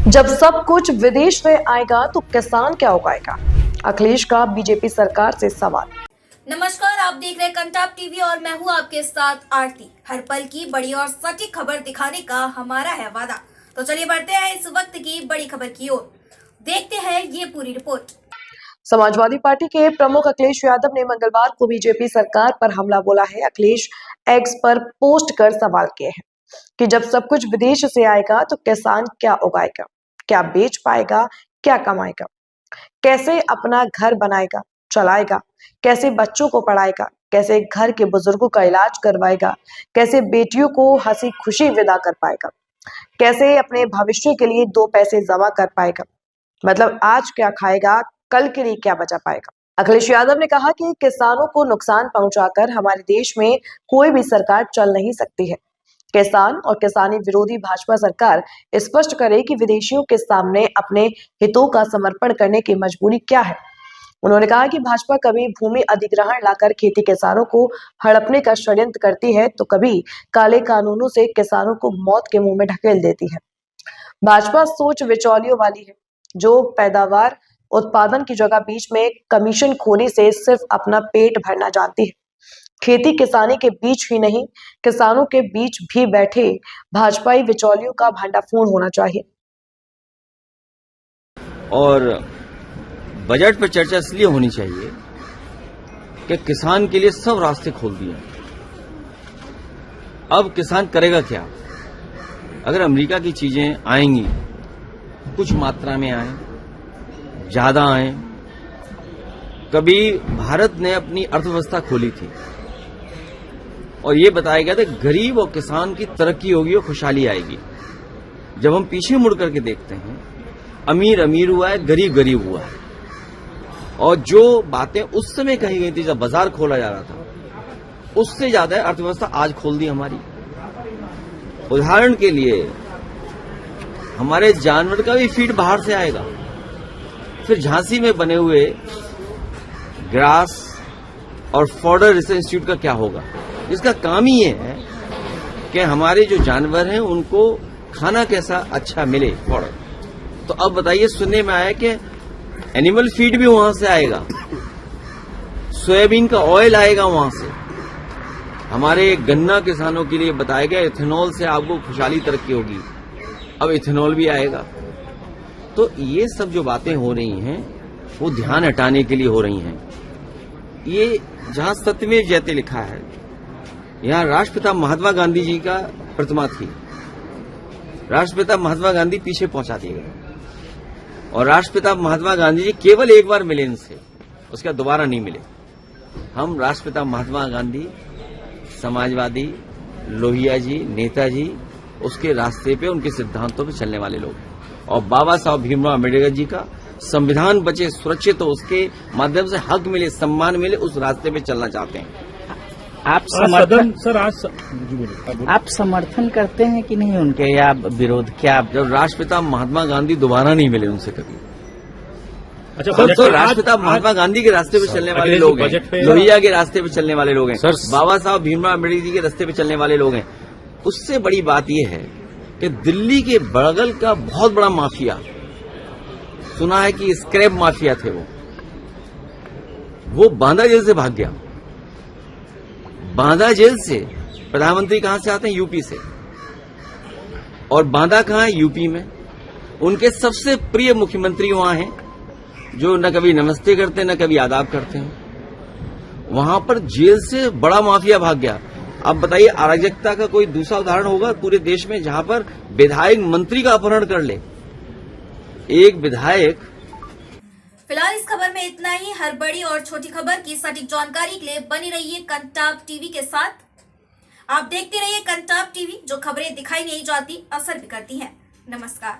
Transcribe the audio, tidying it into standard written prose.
जब सब कुछ विदेश से आएगा तो किसान क्या उगाएगा? अखिलेश का बीजेपी सरकार से सवाल। नमस्कार, आप देख रहे हैं कंटाप टीवी और मैं हूं आपके साथ आरती। हर पल की बड़ी और सटीक खबर दिखाने का हमारा है वादा। तो चलिए बढ़ते हैं इस वक्त की बड़ी खबर की ओर। देखते हैं ये पूरी रिपोर्ट। समाजवादी पार्टी के प्रमुख अखिलेश यादव ने मंगलवार को बीजेपी सरकार पर हमला बोला है। अखिलेश एक्स पर पोस्ट कर सवाल किए हैं कि जब सब कुछ विदेश से आएगा तो किसान क्या उगाएगा, क्या बेच पाएगा, क्या कमाएगा, कैसे अपना घर बनाएगा, चलाएगा, कैसे बच्चों को पढ़ाएगा, कैसे घर के बुजुर्गों का इलाज करवाएगा, कैसे बेटियों को हंसी खुशी विदा कर पाएगा, कैसे अपने भविष्य के लिए 2 पैसे जमा कर पाएगा। मतलब आज क्या खाएगा, कल के लिए क्या बचा पाएगा। अखिलेश यादव ने कहा कि किसानों को नुकसान पहुंचाकर हमारे देश में कोई भी सरकार चल नहीं सकती है। किसान और किसानी विरोधी भाजपा सरकार स्पष्ट करे कि विदेशियों के सामने अपने हितों का समर्पण करने की मजबूरी क्या है। उन्होंने कहा कि भाजपा कभी भूमि अधिग्रहण लाकर खेती किसानों को हड़पने का षड्यंत्र करती है तो कभी काले कानूनों से किसानों को मौत के मुंह में ढकेल देती है। भाजपा सोच बिचौलियों वाली है, जो पैदावार उत्पादन की जगह बीच में कमीशन खोने से सिर्फ अपना पेट भरना जानती है। खेती किसानी के बीच ही नहीं, किसानों के बीच भी बैठे भाजपाई बिचौलियों का भंडाफोड़ होना चाहिए। और बजट पर चर्चा इसलिए होनी चाहिए कि किसान के लिए सब रास्ते खोल दिए। अब किसान करेगा क्या? अगर अमेरिका की चीजें आएंगी, कुछ मात्रा में आए, ज्यादा आए। कभी भारत ने अपनी अर्थव्यवस्था खोली थी और ये बताया गया था गरीब और किसान की तरक्की होगी और खुशहाली आएगी। जब हम पीछे मुड़ करके देखते हैं, अमीर अमीर हुआ है, गरीब गरीब हुआ है। और जो बातें उस समय कही गई थी जब बाजार खोला जा रहा था, उससे ज्यादा अर्थव्यवस्था आज खोल दी हमारी। उदाहरण के लिए हमारे जानवर का भी फीड बाहर से आएगा। फिर झांसी में बने हुए ग्रास और फॉडर रिसर्च इंस्टीट्यूट का क्या होगा, जिसका काम ही ये है कि हमारे जो जानवर हैं उनको खाना कैसा अच्छा मिले, फॉडर। तो अब बताइए, सुनने में आया कि एनिमल फीड भी वहां से आएगा, सोयाबीन का ऑयल आएगा वहां से। हमारे गन्ना किसानों के लिए बताया गया इथेनॉल से आपको खुशहाली तरक्की होगी, अब इथेनॉल भी आएगा। तो ये सब जो बातें हो रही हैं वो ध्यान हटाने के लिए हो रही हैं। ये जहां सत्यमेव जयते लिखा है, यहां राष्ट्रपिता महात्मा गांधी जी का प्रतिमा थी। राष्ट्रपिता महात्मा गांधी पीछे पहुंचा दिए गए और राष्ट्रपिता महात्मा गांधी जी केवल एक बार मिले इनसे, उसके बाद दोबारा नहीं मिले। हम राष्ट्रपिता महात्मा गांधी, समाजवादी, लोहिया जी, नेताजी, उसके रास्ते पे, उनके सिद्धांतों पे चलने वाले लोग। और बाबा साहब भीमराव अम्बेडकर जी का संविधान बचे सुरक्षित, तो उसके माध्यम से हक मिले, सम्मान मिले, उस रास्ते पे चलना चाहते हैं। आप समर्थन करते हैं कि नहीं उनके, या विरोध? क्या जब राष्ट्रपिता महात्मा गांधी दोबारा नहीं मिले उनसे कभी, अच्छा, तो राष्ट्रपिता महात्मा गांधी के रास्ते पे चलने वाले लोग हैं, लोहिया के रास्ते पे चलने वाले लोग हैं, बाबा साहब भीमराव अम्बेडकर जी के रास्ते पे चलने वाले लोग हैं। उससे बड़ी बात यह है कि दिल्ली के बगल का बहुत बड़ा माफिया, सुना है कि स्क्रैप माफिया थे, वो बांदा जेल से भाग गया। बांदा जेल से प्रधानमंत्री कहां से आते हैं? यूपी से। और बांदा कहां है? यूपी में। उनके सबसे प्रिय मुख्यमंत्री वहां हैं, जो न कभी नमस्ते करते न कभी आदाब करते हैं। वहां पर जेल से बड़ा माफिया भाग गया। अब बताइए, अराजकता का कोई दूसरा उदाहरण होगा पूरे देश में जहां पर विधायक मंत्री का अपहरण कर ले? एक विधायक। फिलहाल इस खबर में इतना ही। हर बड़ी और छोटी खबर की सटीक जानकारी के लिए बनी रहिए कंटाप टीवी के साथ। आप देखते रहिए कंटाप टीवी, जो खबरें दिखाई नहीं जाती असर भी करती हैं। नमस्कार।